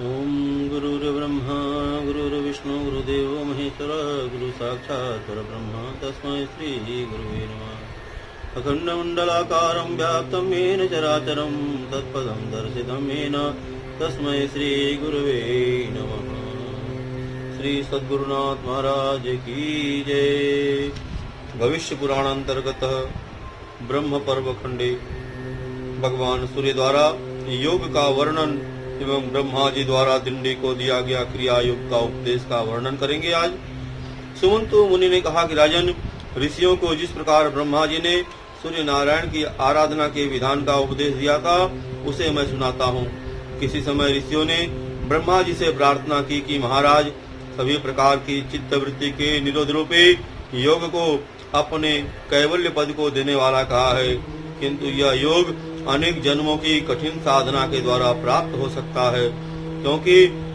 ओम गुरुर्ब्रह्मा गुरुर्विष्णु गुरुदेवो महेश्वरः गुरु साक्षात् परब्रह्म तस्मै श्री गुरुवे नमः। अखण्डमण्डलाकारं व्याप्तं येन चराचरं तत्पदं दर्शितं येन तस्मै श्री गुरुवे नमः। श्री सद्गुरुनाथ महाराज की जय। भविष्य पुराण अंतर्गत ब्रह्म पर्व खंडे भगवान सूर्य द्वारा योग का वर्णन एवं ब्रह्मा जी द्वारा दिंडी को दिया गया क्रिया योग का उपदेश का वर्णन करेंगे। आज सुमंतु मुनि ने कहा कि राजन, ऋषियों को जिस प्रकार ब्रह्मा जी ने सूर्य नारायण की आराधना के विधान का उपदेश दिया था उसे मैं सुनाता हूँ। किसी समय ऋषियों ने ब्रह्मा जी से प्रार्थना की कि महाराज, सभी प्रकार की चित्तवृत्ति के निरोध रूपी योग को अपने कैवल्य पद को देने वाला कहा है, किंतु यह योग अनेक जन्मों की कठिन साधना के द्वारा प्राप्त हो सकता है, क्योंकि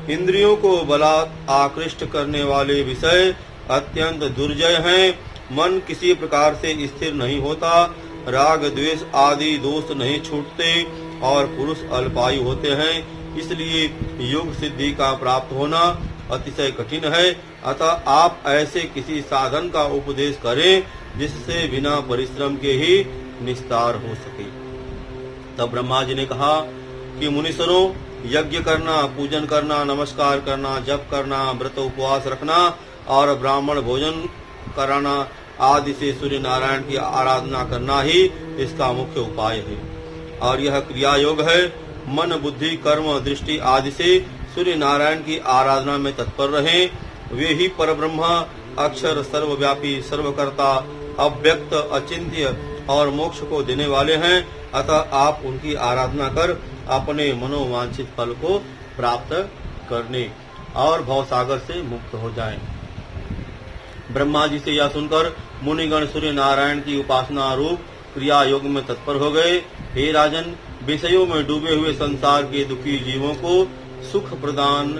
इंद्रियों को बलात् आकृष्ट करने वाले विषय अत्यंत दुर्जय हैं। मन किसी प्रकार से स्थिर नहीं होता, राग द्वेष आदि दोष नहीं छूटते और पुरुष अल्पायु होते हैं। इसलिए योग सिद्धि का प्राप्त होना अतिशय कठिन है। अतः आप ऐसे किसी साधन का उपदेश करें जिससे बिना परिश्रम के ही निस्तार हो सके। तब ब्रह्मा जी ने कहा कि मुनीश्वरों, यज्ञ करना, पूजन करना, नमस्कार करना, जप करना, व्रत उपवास रखना और ब्राह्मण भोजन कराना आदि से सूर्य नारायण की आराधना करना ही इसका मुख्य उपाय है। और यह क्रिया योग है। मन, बुद्धि, कर्म, दृष्टि आदि से सूर्य नारायण की आराधना में तत्पर रहें। वे ही परब्रह्म, अक्षर, सर्वव्यापी, सर्वकर्ता, अव्यक्त, अचिंत्य और मोक्ष को देने वाले हैं। अतः आप उनकी आराधना कर अपने मनोवांछित फल को प्राप्त करने और भवसागर से मुक्त हो जाएं। ब्रह्मा जी से यह सुनकर मुनिगण सूर्य नारायण की उपासना रूप क्रिया योग में तत्पर हो गए। हे राजन, विषयों में डूबे हुए संसार के दुखी जीवों को सुख प्रदान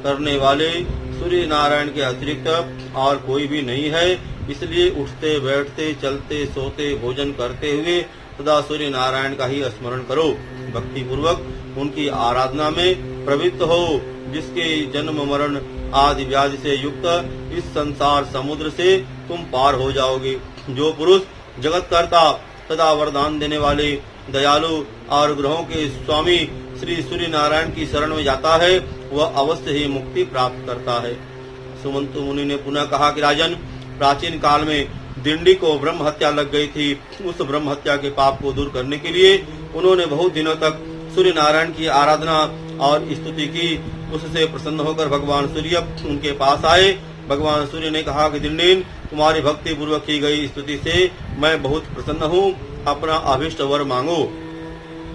करने वाले सूर्य नारायण के अतिरिक्त और कोई भी नहीं है। इसलिए उठते, बैठते, चलते, सोते, भोजन करते हुए सदा सूर्य नारायण का ही स्मरण करो। भक्ति पूर्वक उनकी आराधना में प्रवृत्त हो, जिसके जन्म मरण आदि व्याधि से युक्त इस संसार समुद्र से तुम पार हो जाओगे। जो पुरुष जगत कर्ता सदा वरदान देने वाले दयालु और ग्रहों के स्वामी श्री सूर्य नारायण की शरण में जाता है, वह अवश्य ही मुक्ति प्राप्त करता है। सुमंतु मुनि ने पुनः कहा कि राजन, प्राचीन काल में दिंडी को ब्रह्म हत्या लग गई थी। उस ब्रह्म हत्या के पाप को दूर करने के लिए उन्होंने बहुत दिनों तक सूर्य नारायण की आराधना और स्तुति की। उससे प्रसन्न होकर भगवान सूर्य उनके पास आए। भगवान सूर्य ने कहा कि दिंडीन, तुम्हारी भक्ति पूर्वक की गई स्तुति से मैं बहुत प्रसन्न हूँ, अपना अभिष्ट वर मांगो।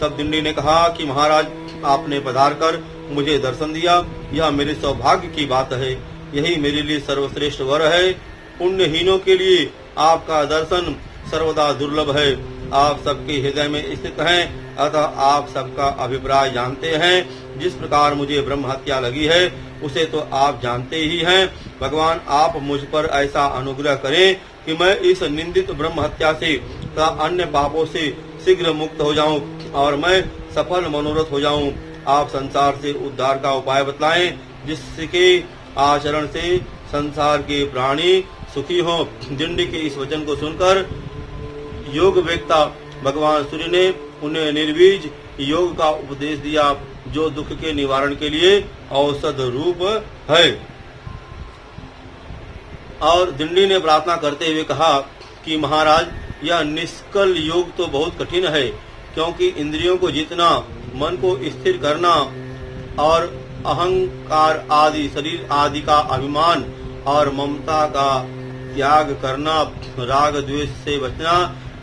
तब दिंडी ने कहा कि महाराज, आपने पधार कर मुझे दर्शन दिया, यह मेरे सौभाग्य की बात है। यही मेरे लिए सर्वश्रेष्ठ वर है। पुण्यहीनों के लिए आपका दर्शन सर्वदा दुर्लभ है। आप सबके हृदय में स्थित हैं, अतः आप सबका अभिप्राय जानते हैं। जिस प्रकार मुझे ब्रह्म हत्या लगी है उसे तो आप जानते ही हैं। भगवान, आप मुझ पर ऐसा अनुग्रह करें कि मैं इस निंदित ब्रह्म हत्या से तथा अन्य पापों से शीघ्र मुक्त हो जाऊं और मैं सफल मनोरथ हो जाऊं। आप संसार से उद्धार का उपाय बतलाएं, जिसके आचरण से संसार के प्राणी सुखी हो। दिंडी के इस वचन को सुनकर योग वेत्ता भगवान सूर्य ने उन्हें निर्बीज योग का उपदेश दिया, जो दुख के निवारण के लिए औषध रूप है। और दिंडी ने प्रार्थना करते हुए कहा कि महाराज, यह निष्कल योग तो बहुत कठिन है, क्योंकि इंद्रियों को जीतना, मन को स्थिर करना और अहंकार आदि, शरीर आदि का अभिमान और ममता का त्याग करना, राग द्वेष से बचना,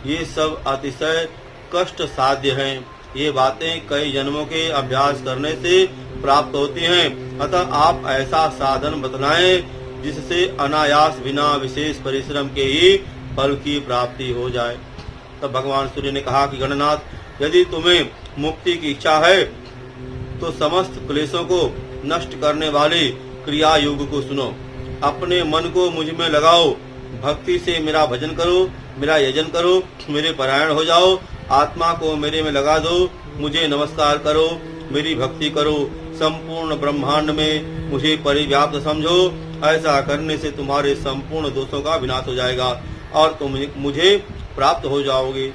ये सब अतिशय कष्ट साध्य हैं। ये बातें कई जन्मों के अभ्यास करने से प्राप्त होती हैं। अतः आप ऐसा साधन बतलाएं जिससे अनायास बिना विशेष परिश्रम के ही फल की प्राप्ति हो जाए। तब भगवान सूर्य ने कहा कि गणनाथ, यदि तुम्हें मुक्ति की इच्छा है तो समस्त क्लेशों को नष्ट करने वाले क्रिया योग को सुनो। अपने मन को मुझ में लगाओ, भक्ति से मेरा भजन करो, मेरा यजन करो, मेरे परायण हो जाओ, आत्मा को मेरे में लगा दो, मुझे नमस्कार करो मेरी भक्ति करो, संपूर्ण ब्रह्मांड में मुझे परिव्याप्त समझो। ऐसा करने से तुम्हारे संपूर्ण दोषों का विनाश हो जाएगा और तुम मुझे प्राप्त हो जाओगे।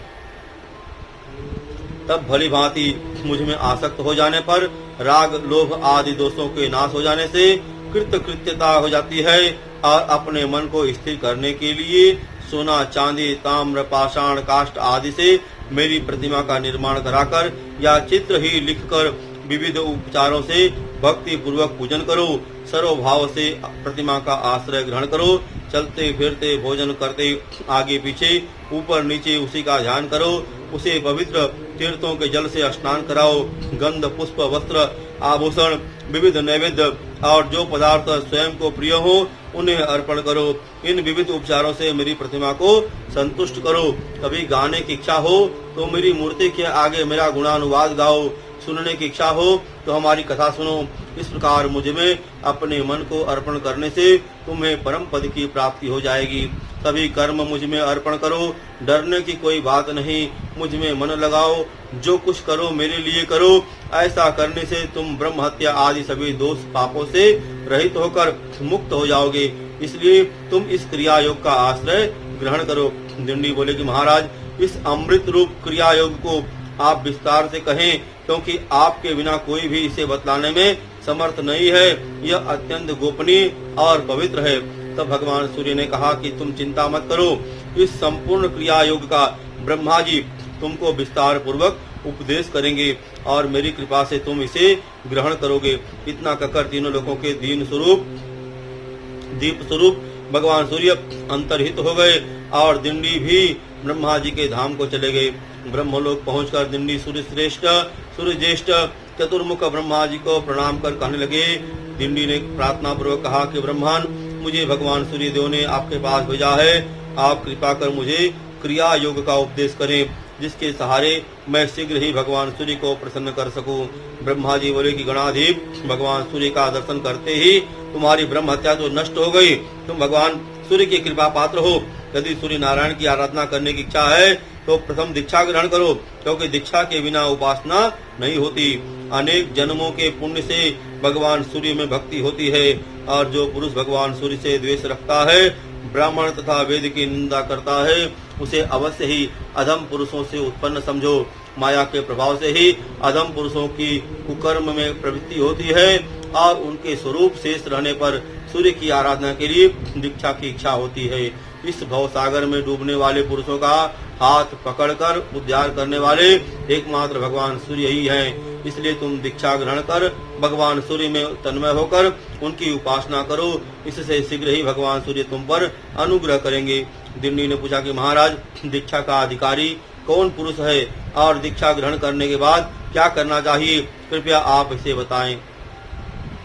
तब भली भांति मुझ में आसक्त हो जाने पर राग लोभ आदि दोषों के नाश हो जाने से कृतकृत्यता हो जाती है और अपने मन को स्थिर करने के लिए सोना चांदी ताम्र पाषाण काष्ठ आदि से मेरी प्रतिमा का निर्माण कराकर या चित्र ही लिखकर विविध उपचारों से भक्ति पूर्वक पूजन करो। सर्वभाव से प्रतिमा का आश्रय ग्रहण करो। चलते फिरते भोजन करते आगे पीछे ऊपर नीचे उसी का ध्यान करो। उसे पवित्र तीर्थों के जल से स्नान कराओ। गंध पुष्प वस्त्र आभूषण विविध नैवेद्य और जो पदार्थ स्वयं को प्रिय हो उन्हें अर्पण करो। इन विविध उपचारों से मेरी प्रतिमा को संतुष्ट करो। कभी गाने की इच्छा हो तो मेरी मूर्ति के आगे मेरा गुणानुवाद गाओ। सुनने की इच्छा हो तो हमारी कथा सुनो। इस प्रकार मुझ में अपने मन को अर्पण करने से तुम्हें परम पद की प्राप्ति हो जाएगी। सभी कर्म मुझ में अर्पण करो। डरने की कोई बात नहीं। मुझ में मन लगाओ। जो कुछ करो मेरे लिए करो। ऐसा करने से तुम ब्रह्म हत्या आदि सभी दोष पापों से रहित होकर मुक्त हो जाओगे। इसलिए तुम इस क्रिया योग का आश्रय ग्रहण करो। दिंडी बोले कि महाराज इस अमृत रूप क्रिया योग को आप विस्तार से कहें, क्योंकि आपके बिना कोई भी इसे बतलाने में समर्थ नहीं है। यह अत्यंत गोपनीय और पवित्र है। तब भगवान सूर्य ने कहा कि तुम चिंता मत करो। इस संपूर्ण क्रिया योग का ब्रह्मा जी तुमको विस्तार पूर्वक उपदेश करेंगे और मेरी कृपा से तुम इसे ग्रहण करोगे। इतना कहकर तीनों लोगों के दीप स्वरूप भगवान सूर्य अंतर्हित हो गए और दिंडी भी ब्रह्मा जी के धाम को चले गए। ब्रह्मलोक पहुंचकर दिंडी सूर्य ज्येष्ठ चतुर्मुख ब्रह्मा जी को प्रणाम कर कहने लगे। दिंडी ने प्रार्थना पूर्वक कहा कि ब्रह्मन, मुझे भगवान सूर्य देव ने आपके पास भेजा है। आप कृपा कर मुझे क्रिया योग का उपदेश करें, जिसके सहारे मैं शीघ्र ही भगवान सूर्य को प्रसन्न कर सकूं। ब्रह्मा जी बोले कि गणाधीप, भगवान सूर्य का दर्शन करते ही तुम्हारी ब्रह्म हत्या तो नष्ट हो गई। तुम भगवान सूर्य की कृपा पात्र हो। यदि सूर्य नारायण की आराधना करने की इच्छा है तो प्रथम दीक्षा ग्रहण करो, क्योंकि दीक्षा के बिना उपासना नहीं होती। अनेक जन्मों के पुण्य से भगवान सूर्य में भक्ति होती है और जो पुरुष भगवान सूर्य से द्वेष रखता है, ब्राह्मण तथा वेद की निंदा करता है, उसे अवश्य ही अधम पुरुषों से उत्पन्न समझो। माया के प्रभाव से ही अधम पुरुषों की कुकर्म में प्रवृत्ति होती है और उनके स्वरूप शेष रहने पर सूर्य की आराधना के लिए दीक्षा की इच्छा होती है। इस भव सागर में डूबने वाले पुरुषों का हाथ पकड़कर उद्धार करने वाले एकमात्र भगवान सूर्य ही हैं। इसलिए तुम दीक्षा ग्रहण कर भगवान सूर्य में तन्मय होकर उनकी उपासना करो। इससे शीघ्र ही भगवान सूर्य तुम पर अनुग्रह करेंगे। दिंडी ने पूछा कि महाराज, दीक्षा का अधिकारी कौन पुरुष है और दीक्षा ग्रहण करने के बाद क्या करना चाहिए, कृपया आप इसे बताएं।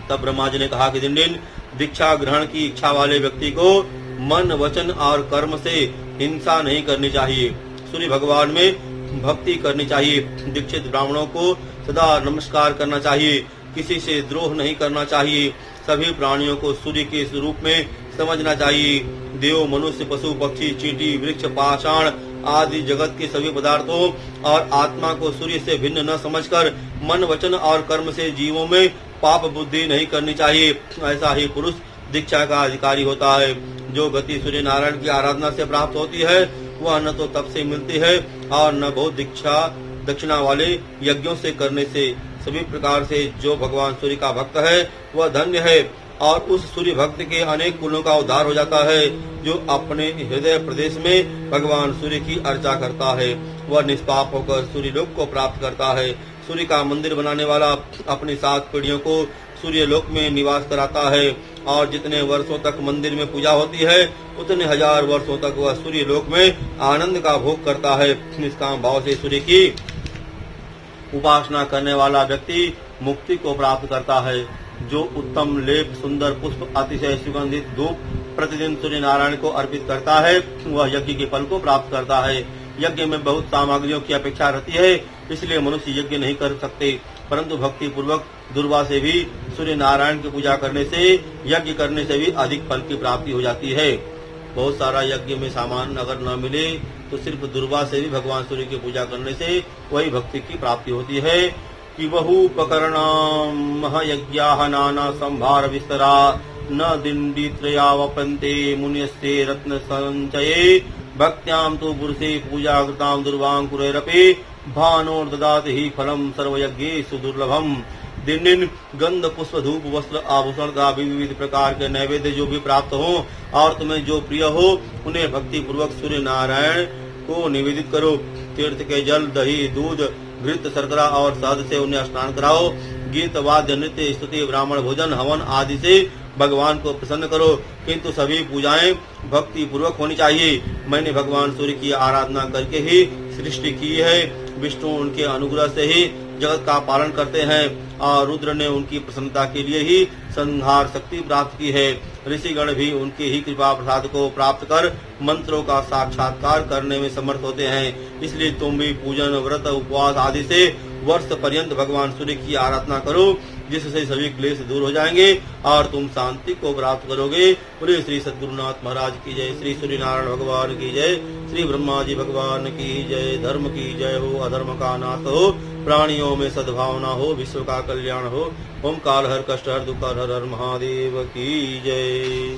तब ब्रह्मा जी ने कहा कि दिंडिन, दीक्षा ग्रहण की इच्छा वाले व्यक्ति को मन वचन और कर्म से हिंसा नहीं करनी चाहिए। सूर्य भगवान में भक्ति करनी चाहिए। दीक्षित ब्राह्मणों को सदा नमस्कार करना चाहिए। किसी से द्रोह नहीं करना चाहिए। सभी प्राणियों को सूर्य के स्वरूप में समझना चाहिए। देव मनुष्य पशु पक्षी चींटी वृक्ष पाषाण आदि जगत के सभी पदार्थों और आत्मा को सूर्य से भिन्न न समझकर मन वचन और कर्म से जीवों में पाप बुद्धि नहीं करनी चाहिए। ऐसा ही पुरुष दीक्षा का अधिकारी होता है। जो गति सूर्य नारायण की आराधना से प्राप्त होती है वह न तो तप से मिलती है और न बहुत दक्षिणा वाले यज्ञों से करने से। सभी प्रकार से जो भगवान सूर्य का भक्त है वह धन्य है और उस सूर्य भक्त के अनेक गुणों का उद्धार हो जाता है। जो अपने हृदय प्रदेश में भगवान सूर्य की अर्चा करता है वह निष्पाप होकर सूर्य लोक को प्राप्त करता है। सूर्य का मंदिर बनाने वाला अपनी 7 पीढ़ियों को सूर्य लोक में निवास कराता है और जितने वर्षों तक मंदिर में पूजा होती है उतने 1000 वर्षों तक वह सूर्य लोक में आनंद का भोग करता है। निष्काम भाव से सूर्य की उपासना करने वाला व्यक्ति मुक्ति को प्राप्त करता है। जो उत्तम लेप सुंदर पुष्प अतिशय सुगंधित धूप प्रतिदिन सूर्य नारायण को अर्पित करता है वह यज्ञ के फल को प्राप्त करता है। यज्ञ में बहुत सामग्रियों की अपेक्षा रहती है, इसलिए मनुष्य यज्ञ नहीं कर सकते, परंतु भक्ति पूर्वक दुर्वा से भी सूर्य नारायण की पूजा करने से यज्ञ करने से भी अधिक फल की प्राप्ति हो जाती है। बहुत सारा यज्ञ में सामान अगर न मिले तो सिर्फ दुर्वा से भी भगवान सूर्य की पूजा करने से वही भक्ति की प्राप्ति होती है। बहुपकरणां महयज्ञाः नाना संभार विस्तरा न दिण्डित्रयावपन्ते मुन्यस्ते रत्न संचये भक्त्यां तु पुरुषे पूजा कृतां दुर्वांकुरैरपि भानोर्ददाति हि फलं सर्वयज्ञेषु दुर्लभम्। दिन दिन गंध पुष्प धूप वस्त्र आभूषण का विविध प्रकार के नैवेद्य जो भी प्राप्त हो और तुम्हें जो प्रिय हो उन्हें भक्ति पूर्वक सूर्य नारायण को निवेदित करो। तीर्थ के जल दही दूध घृत शर्करा और शहद से उन्हें स्नान कराओ। गीत वाद्य नृत्य स्तुति ब्राह्मण भोजन हवन आदि से भगवान को प्रसन्न करो, किंतु सभी पूजाएं भक्ति पूर्वक होनी चाहिए। मैंने भगवान सूर्य की आराधना करके ही सृष्टि की है। विष्णु उनके अनुग्रह से ही जगत का पालन करते हैं और रुद्र ने उनकी प्रसन्नता के लिए ही संहार शक्ति प्राप्त की है। ऋषिगण भी उनके ही कृपा प्रसाद को प्राप्त कर मंत्रों का साक्षात्कार करने में समर्थ होते हैं। इसलिए तुम भी पूजन व्रत उपवास आदि से वर्ष पर्यंत भगवान सूर्य की आराधना करो, जिससे सभी क्लेश दूर हो जाएंगे और तुम शांति को प्राप्त करोगे। बोले श्री सद्गुरुनाथ महाराज की जय, श्री सूर्य नारायण भगवान की जय, श्री ब्रह्मा जी भगवान की जय। धर्म की जय हो, अधर्म का नाश हो, प्राणियों में सद्भावना हो, विश्व का कल्याण हो। ओम काल हर कष्ट हर दुख हर हर महादेव की जय।